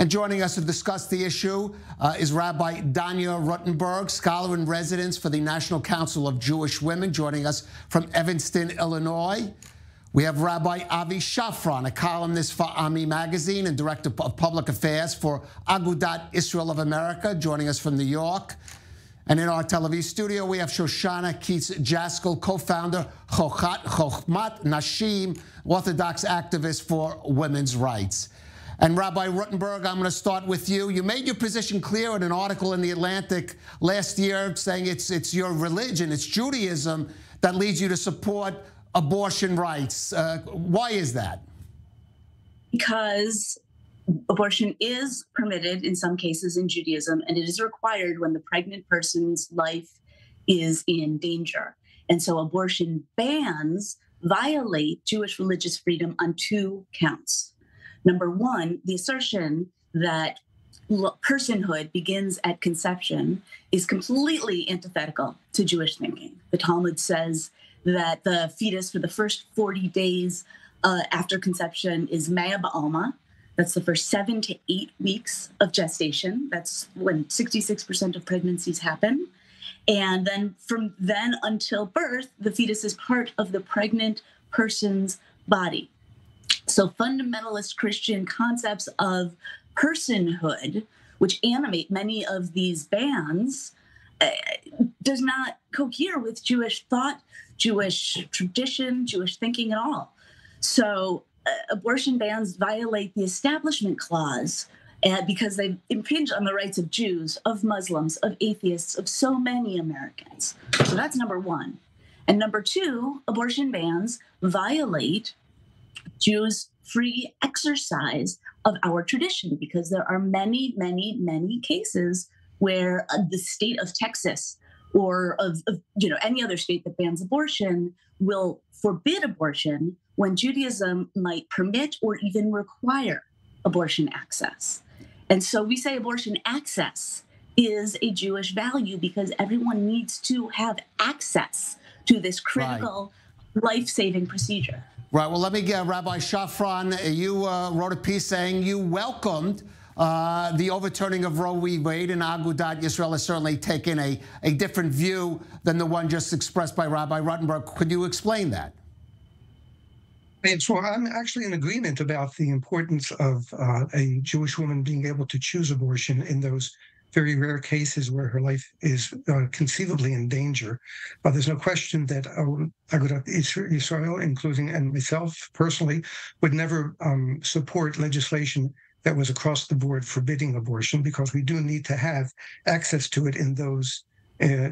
And joining us to discuss the issue is Rabbi Danya Ruttenberg, scholar in residence for the National Council of Jewish Women, joining us from Evanston, Illinois. We have Rabbi Avi Shafran, a columnist for Ami Magazine and Director of Public Affairs for Agudah Israel of America, joining us from New York. And in our Tel Aviv studio, we have Shoshanna Keats-Jaskal, co-founder Chokhmat Nashim, Orthodox activist for women's rights. And Rabbi Ruttenberg, I'm going to start with you. You made your position clear in an article in The Atlantic last year saying it's your religion, it's Judaism that leads you to support abortion rights. Why is that? Because abortion is permitted in some cases in Judaism, and it is required when the pregnant person's life is in danger. And so abortion bans violate Jewish religious freedom on two counts. Number one, the assertion that personhood begins at conception is completely antithetical to Jewish thinking. The Talmud says that the fetus for the first 40 days after conception is mea ba'alma. That's the first 7 to 8 weeks of gestation. That's when 66% of pregnancies happen. And then from then until birth, the fetus is part of the pregnant person's body. So fundamentalist Christian concepts of personhood, which animate many of these bans, does not cohere with Jewish thought, Jewish tradition, Jewish thinking at all. So abortion bans violate the Establishment Clause because they impinge on the rights of Jews, of Muslims, of atheists, of so many Americans. So that's number one. And number two, abortion bans violate Jews' free exercise of our tradition, because there are many, many, many cases where the state of Texas or of any other state that bans abortion will forbid abortion when Judaism might permit or even require abortion access. And so we say abortion access is a Jewish value because everyone needs to have access to this critical life-saving procedure. Right. Well, let me get Rabbi Shafran. You wrote a piece saying you welcomed the overturning of Roe v. Wade, and Agudah Israel has certainly taken a different view than the one just expressed by Rabbi Ruttenberg. Could you explain that? So I'm actually in agreement about the importance of a Jewish woman being able to choose abortion in those very rare cases where her life is conceivably in danger. There's no question that Agudah Israel, including and myself personally, would never support legislation that was across the board forbidding abortion, because we do need to have access to it in those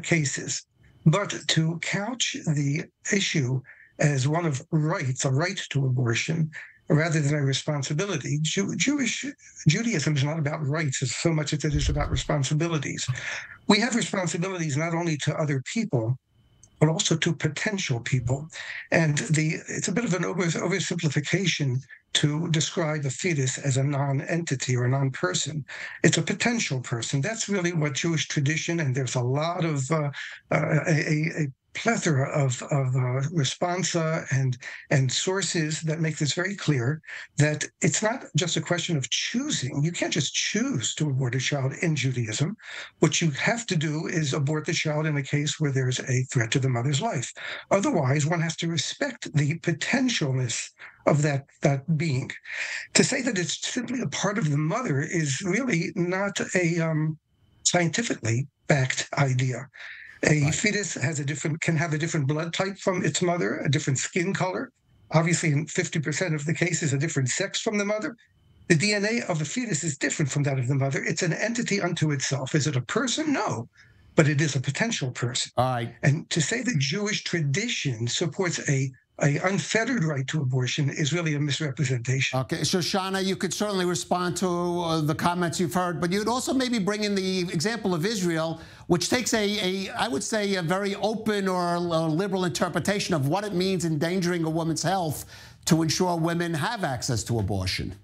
cases. But to couch the issue as one of rights, a right to abortion, rather than a responsibility. Judaism is not about rights as so much as it is about responsibilities. We have responsibilities not only to other people, but also to potential people. And it's a bit of an oversimplification to describe a fetus as a non-entity or a non-person. It's a potential person. That's really what Jewish tradition, and there's a lot of a plethora of responsa and sources that make this very clear, that it's not just a question of choosing. You can't just choose to abort a child in Judaism. What you have to do is abort the child in a case where there's a threat to the mother's life. Otherwise, one has to respect the potentialness of that being. To say that it's simply a part of the mother is really not a scientifically backed idea. A fetus can have a different blood type from its mother, a different skin color. Obviously, in 50% of the cases, a different sex from the mother. The DNA of the fetus is different from that of the mother. It's an entity unto itself. Is it a person? No, but it is a potential person. All right. And to say that Jewish tradition supports a unfettered right to abortion is really a misrepresentation. Okay, Shoshanna, you could certainly respond to the comments you've heard, but you'd also maybe bring in the example of Israel, which takes I would say, a very open or liberal interpretation of what it means endangering a woman's health to ensure women have access to abortion.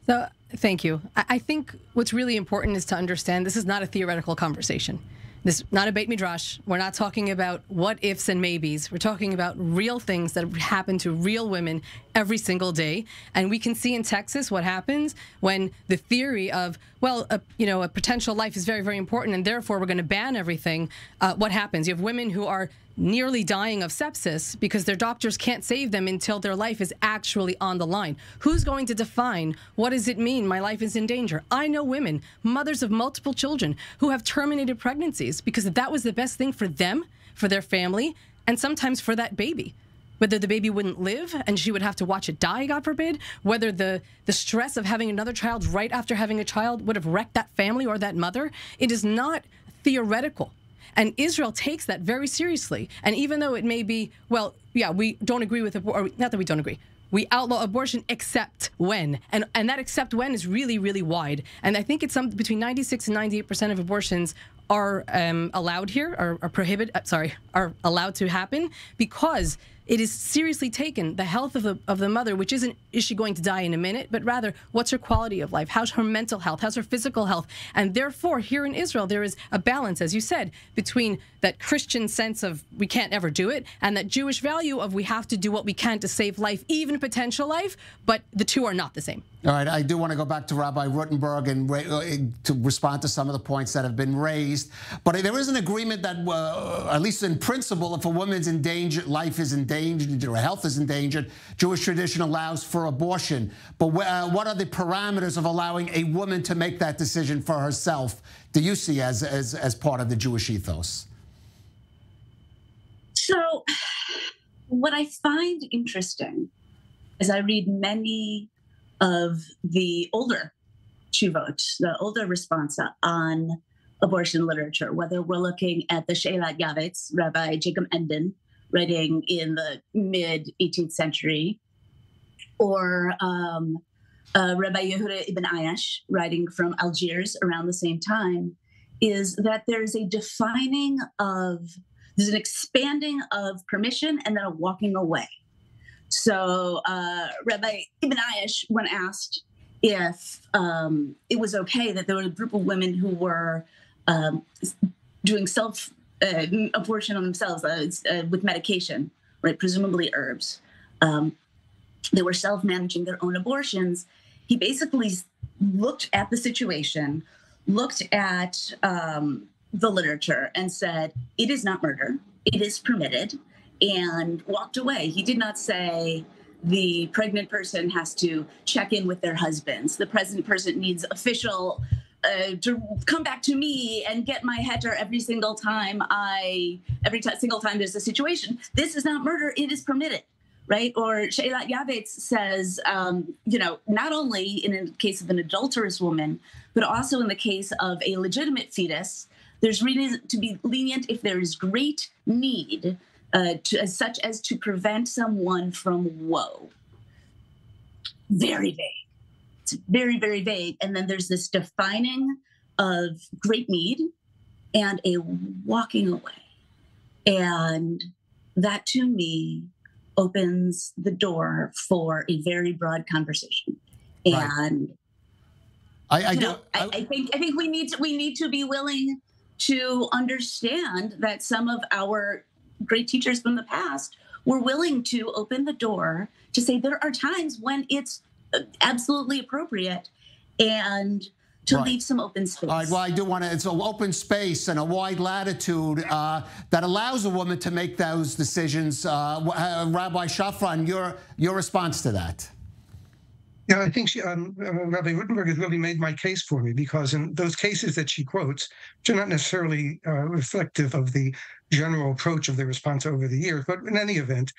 So, thank you. I think what's really important is to understand this is not a theoretical conversation. This not a beit midrash. We're not talking about what ifs and maybes. We're talking about real things that happen to real women every single day. And we can see in Texas what happens when the theory of, well, a potential life is very, very important, and therefore we're going to ban everything. What happens? You have women who are nearly dying of sepsis because their doctors can't save them until their life is actually on the line. Who's going to define what does it mean my life is in danger? I know women, mothers of multiple children, who have terminated pregnancies because that was the best thing for them, for their family, and sometimes for that baby. Whether the baby wouldn't live and she would have to watch it die, God forbid, whether the stress of having another child right after having a child would have wrecked that family or that mother. It is not theoretical. And Israel takes that very seriously. And even though it may be, well, yeah, we don't agree with it, or not that we don't agree. We outlaw abortion except when. And that except when is really, really wide. And I think it's between 96 and 98% of abortions are allowed here, are allowed to happen because it is seriously taken, the health of the mother, which isn't, is she going to die in a minute, but rather, what's her quality of life? How's her mental health? How's her physical health? And therefore, here in Israel, there is a balance, as you said, between that Christian sense of we can't ever do it and that Jewish value of we have to do what we can to save life, even potential life, but the two are not the same. All right, I do want to go back to Rabbi Rutenberg and to respond to some of the points that have been raised. But there is an agreement that, at least in principle, if a woman's in danger, life is in danger, or health is endangered, Jewish tradition allows for abortion. But what are the parameters of allowing a woman to make that decision for herself, do you see as part of the Jewish ethos? So what I find interesting is I read many of the older tshuvot, the older responsa on abortion literature, whether we're looking at the She'elat Yavetz, Rabbi Jacob Enden, writing in the mid-18th century, or Rabbi Yehuda ibn Ayash, writing from Algiers around the same time, is that there's an expanding of permission and then a walking away. So Rabbi Ibn Ayash, when asked if it was okay that there was a group of women who were doing abortion on themselves with medication, right, presumably herbs, they were self-managing their own abortions. He basically looked at the situation, looked at the literature and said, it is not murder, it is permitted, and walked away. He did not say the pregnant person has to check in with their husbands. The pregnant person needs official to come back to me and get my heter every single time there's a situation. This is not murder, it is permitted, right? Or She'elat Yavetz says, not only in the case of an adulterous woman, but also in the case of a legitimate fetus, there's reason to be lenient if there is great need, such as to prevent someone from woe. Very vague. It's very, very vague. And then there's this defining of great need and a walking away. And that, to me, opens the door for a very broad conversation. Right. And I think we need to be willing to understand that some of our great teachers from the past were willing to open the door to say there are times when it's absolutely appropriate and to leave some open space. All right, well, I do want to, it's an open space and a wide latitude that allows a woman to make those decisions. Rabbi Shafran, your response to that? Yeah, I think Rabbi Rutenberg has really made my case for me, because in those cases that she quotes, which are not necessarily reflective of the general approach of the response over the years, but in any event,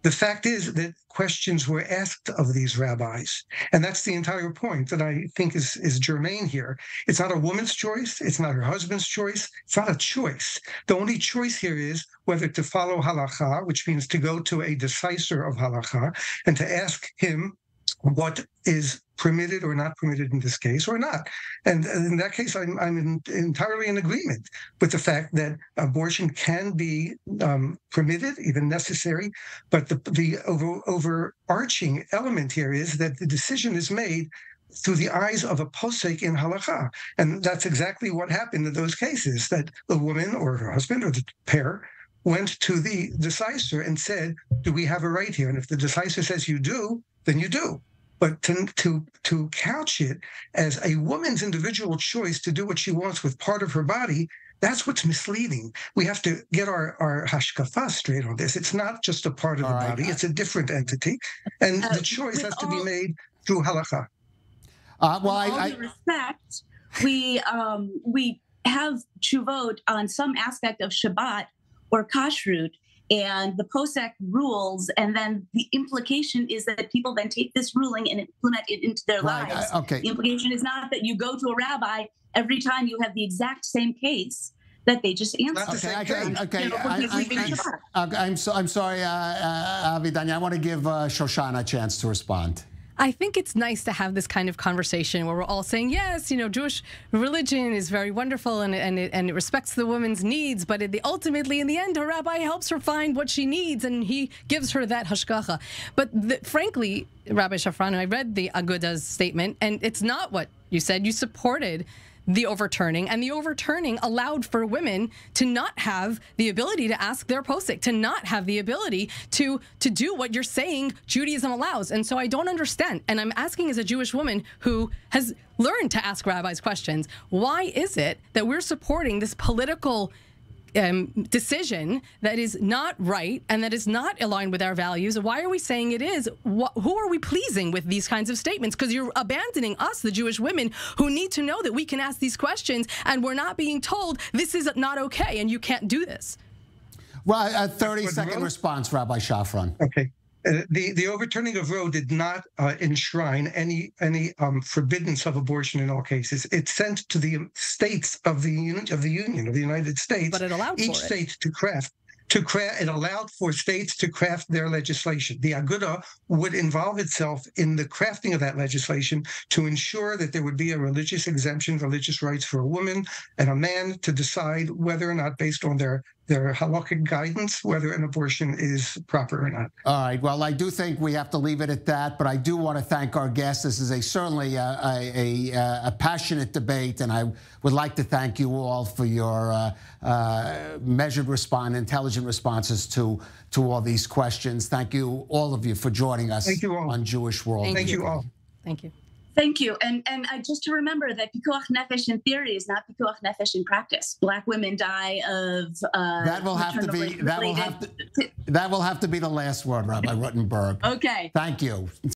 the fact is that questions were asked of these rabbis. And that's the entire point that I think is germane here. It's not a woman's choice. It's not her husband's choice. It's not a choice. The only choice here is whether to follow halakha, which means to go to a decisor of halakha, and to ask him what is permitted or not permitted in this case, or not. And in that case, I'm entirely in agreement with the fact that abortion can be permitted, even necessary, but the overarching element here is that the decision is made through the eyes of a posek in halakha. And that's exactly what happened in those cases, that the woman or her husband or the pair went to the decisor and said, do we have a right here? And if the decisor says you do, then you do. But to couch it as a woman's individual choice to do what she wants with part of her body, that's what's misleading. We have to get our hashkafa straight on this. It's not just a part of the body. It's a different entity. And the choice has to be made through halakha. With all due respect, we have tshuvot on some aspect of Shabbat or kashrut, and the posek rules, and then the implication is that people then take this ruling and implement it into their lives. The implication is not that you go to a rabbi every time you have the exact same case that they just answered. I'm sorry, Avidanya. I want to give Shoshanna a chance to respond. I think it's nice to have this kind of conversation where we're all saying, yes, Jewish religion is very wonderful and it respects the woman's needs, but ultimately, in the end, her rabbi helps her find what she needs and he gives her that hashgacha. But frankly, Rabbi Shafran, I read the Agudah's statement, and it's not what you said. You supported the overturning, and the overturning allowed for women to not have the ability to ask their posek, to not have the ability to do what you're saying Judaism allows. And so I don't understand. And I'm asking as a Jewish woman who has learned to ask rabbis questions, why is it that we're supporting this political decision that is not right and that is not aligned with our values? Why are we saying it is? Who are we pleasing with these kinds of statements? Because you're abandoning us, the Jewish women, who need to know that we can ask these questions, and we're not being told this is not okay and you can't do this. Well, a 30-second response, Rabbi Shafran. Okay. The overturning of Roe did not enshrine any forbiddance of abortion in all cases. It sent to the states of the United States, but it allowed each state to craft. It allowed for states to craft their legislation. The Agudah would involve itself in the crafting of that legislation to ensure that there would be a religious exemption, religious rights for a woman and a man to decide whether or not, based on their halakhic guidance, whether an abortion is proper or not. All right. Well, I do think we have to leave it at that, but I do want to thank our guests. This is certainly a passionate debate, and I would like to thank you all for your measured response, intelligent responses to all these questions. Thank you, all of you, for joining us on Jewish World. Thank you all. Thank you. Thank you. And just to remember that pikuach nefesh in theory is not pikuach nefesh in practice. Black women die of that will have to be the last word, Rabbi Ruttenberg. Okay. Thank you.